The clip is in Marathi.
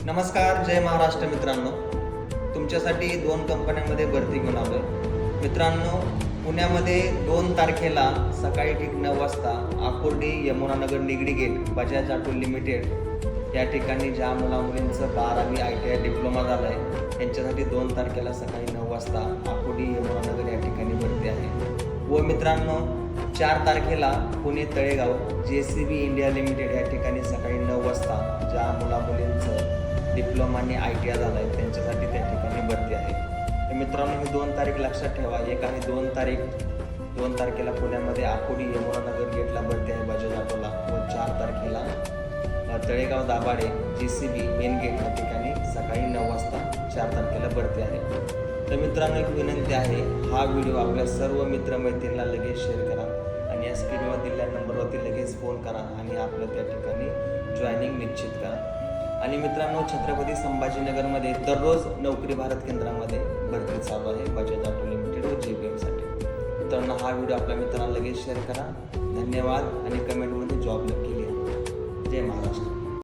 नमस्कार, जय महाराष्ट्र मित्रांनो. तुमच्यासाठी 2 कंपन्यांमध्ये भरती घेऊन आलो आहे. मित्रांनो, पुण्यामध्ये 2 तारखेला सकाळी ठीक 9 वाजता Akurdi Yamunanagar Nigdi gate Bajaj auto limited या ठिकाणी ज्या मुलामुलींचं 12वी ITI डिप्लोमा झालं आहे त्यांच्यासाठी 2 तारखेला सकाळी 9 वाजता आकुर्डी यमुनानगर या ठिकाणी भरती आहे. व मित्रांनो, 4 तारखेला Pune Talegaon JCB India limited या ठिकाणी सकाळी 9 वाजता ज्या मुलामुलींचं डिप्लोमा आणि ITI झालं आहे त्यांच्यासाठी त्या ठिकाणी भरती आहे. तर मित्रांनो, ही 2 तारीख लक्षात ठेवा. एक आहे 2 तारखेला पुण्यामध्ये आकुर्डी यमुनानगर गेटला भरती आहे बजाज ऑटोला. व 4 तारखेला Talegaon Dabhade JCB main gate या ठिकाणी सकाळी 9 वाजता 4 तारखेला भरती आहे. तर मित्रांनो, एक विनंती आहे, हा व्हिडिओ आपल्या सर्व मित्रमैत्रिणींना लगेच शेअर करा आणि या स्क्रीनवर दिलेल्या नंबरवरती लगेच फोन करा आणि आपलं त्या ठिकाणी जॉईनिंग निश्चित करा. आणि मित्रांनो, छत्रपती संभाजीनगरमध्ये दररोज नोकरी भारत केंद्रामध्ये भरती चालू आहे बजाज ऑटो लिमिटेड व JBMसाठी. मित्रांनो, हा व्हिडिओ आपल्या मित्रांना लगेच शेअर करा. धन्यवाद आणि कमेंटमध्ये जॉब नक्की लिहा. जय महाराष्ट्र.